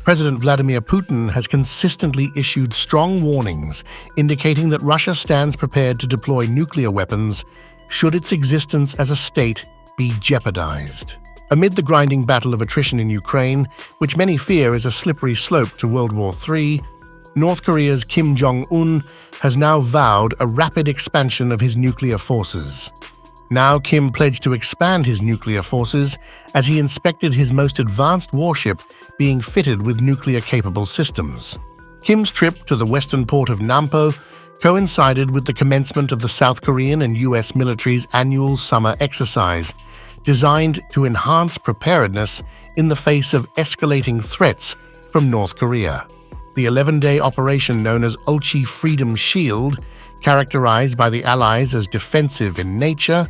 President Vladimir Putin has consistently issued strong warnings indicating that Russia stands prepared to deploy nuclear weapons should its existence as a state be jeopardized. Amid the grinding battle of attrition in Ukraine, which many fear is a slippery slope to World War III, North Korea's Jong Un has now vowed a rapid expansion of his nuclear forces. Now Kim pledged to expand his nuclear forces as he inspected his most advanced warship being fitted with nuclear-capable systems. Kim's trip to the western port of Nampo coincided with the commencement of the South Korean and U.S. military's annual summer exercise, designed to enhance preparedness in the face of escalating threats from North Korea. The 11-day operation known as Ulchi Freedom Shield, characterized by the Allies as defensive in nature,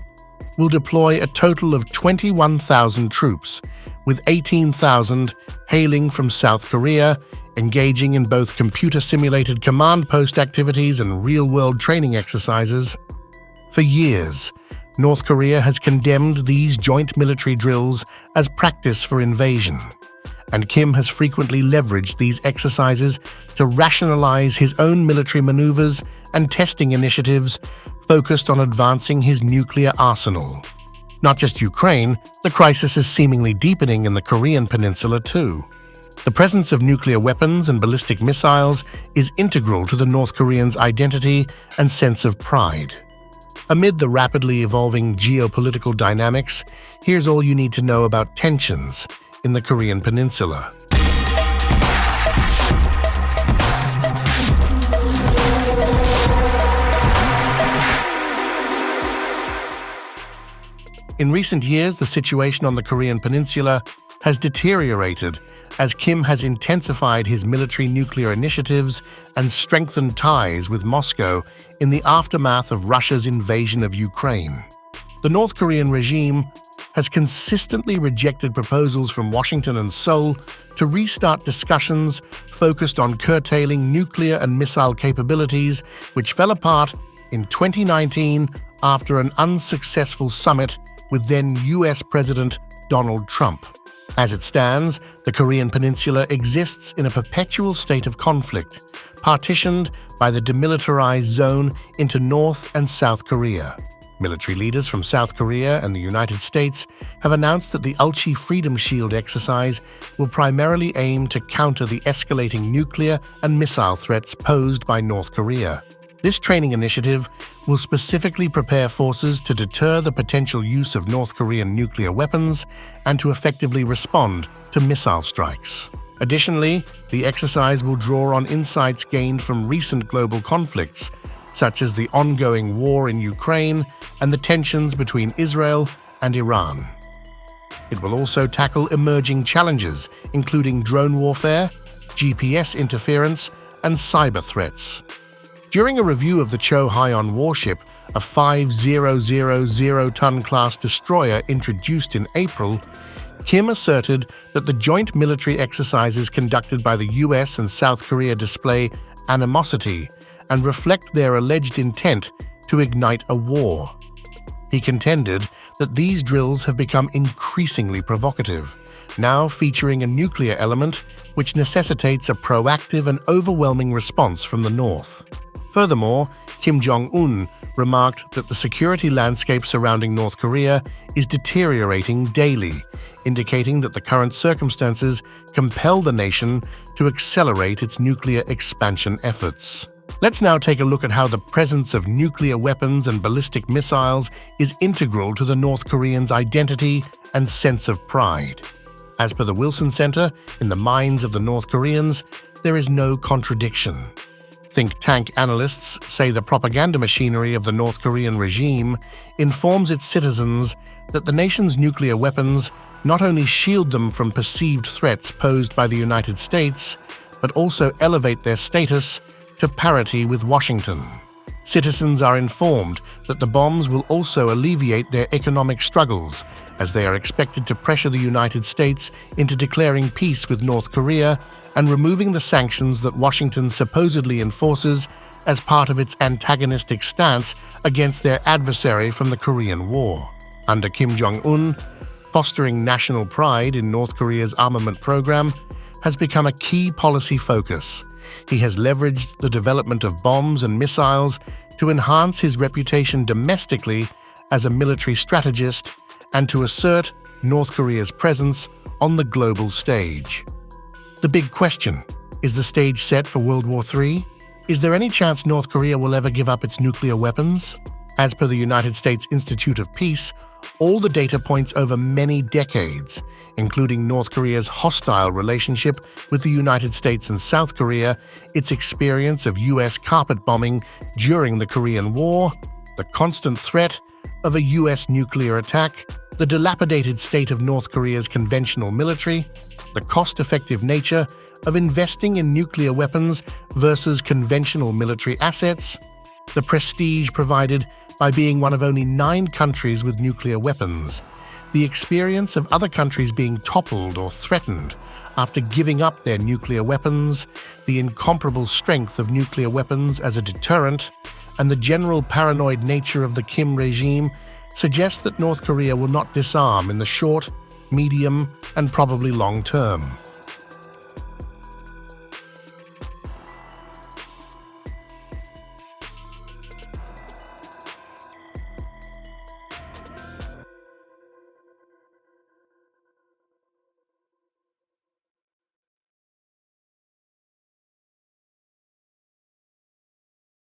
will deploy a total of 21,000 troops, with 18,000 hailing from South Korea, engaging in both computer-simulated command post activities and real-world training exercises. For years, North Korea has condemned these joint military drills as practice for invasion, and Kim has frequently leveraged these exercises to rationalize his own military maneuvers and testing initiatives focused on advancing his nuclear arsenal. Not just Ukraine, the crisis is seemingly deepening in the Korean Peninsula too. The presence of nuclear weapons and ballistic missiles is integral to the North Koreans' identity and sense of pride. Amid the rapidly evolving geopolitical dynamics, here's all you need to know about tensions in the Korean Peninsula. In recent years, the situation on the Korean Peninsula has deteriorated as Kim has intensified his military nuclear initiatives and strengthened ties with Moscow in the aftermath of Russia's invasion of Ukraine. The North Korean regime has consistently rejected proposals from Washington and Seoul to restart discussions focused on curtailing nuclear and missile capabilities, which fell apart in 2019 after an unsuccessful summit with then U.S. President Donald Trump. As it stands, the Korean Peninsula exists in a perpetual state of conflict, partitioned by the demilitarized zone into North and South Korea. Military leaders from South Korea and the United States have announced that the Ulchi Freedom Shield exercise will primarily aim to counter the escalating nuclear and missile threats posed by North Korea. This training initiative will specifically prepare forces to deter the potential use of North Korean nuclear weapons and to effectively respond to missile strikes. Additionally, the exercise will draw on insights gained from recent global conflicts, such as the ongoing war in Ukraine and the tensions between Israel and Iran. It will also tackle emerging challenges, including drone warfare, GPS interference, and cyber threats. During a review of the Cho-Hyon warship, a 5,000-ton class destroyer introduced in April, Kim asserted that the joint military exercises conducted by the US and South Korea display animosity and reflect their alleged intent to ignite a war. He contended that these drills have become increasingly provocative, now featuring a nuclear element which necessitates a proactive and overwhelming response from the North. Furthermore, Jong Un remarked that the security landscape surrounding North Korea is deteriorating daily, indicating that the current circumstances compel the nation to accelerate its nuclear expansion efforts. Let's now take a look at how the presence of nuclear weapons and ballistic missiles is integral to the North Koreans' identity and sense of pride. As per the Wilson Center, in the minds of the North Koreans, there is no contradiction. Think tank analysts say the propaganda machinery of the North Korean regime informs its citizens that the nation's nuclear weapons not only shield them from perceived threats posed by the United States, but also elevate their status to parity with Washington. Citizens are informed that the bombs will also alleviate their economic struggles, as they are expected to pressure the United States into declaring peace with North Korea and removing the sanctions that Washington supposedly enforces as part of its antagonistic stance against their adversary from the Korean War. Under Jong Un, fostering national pride in North Korea's armament program has become a key policy focus. He has leveraged the development of bombs and missiles to enhance his reputation domestically as a military strategist and to assert North Korea's presence on the global stage. The big question: is the stage set for World War III? Is there any chance North Korea will ever give up its nuclear weapons? As per the United States Institute of Peace, all the data points over many decades, including North Korea's hostile relationship with the United States and South Korea, its experience of U.S. carpet bombing during the Korean War, the constant threat of a U.S. nuclear attack, the dilapidated state of North Korea's conventional military, the cost-effective nature of investing in nuclear weapons versus conventional military assets, the prestige provided by being one of only 9 countries with nuclear weapons, the experience of other countries being toppled or threatened after giving up their nuclear weapons, the incomparable strength of nuclear weapons as a deterrent, and the general paranoid nature of the Kim regime suggest that North Korea will not disarm in the short, medium, and probably long term.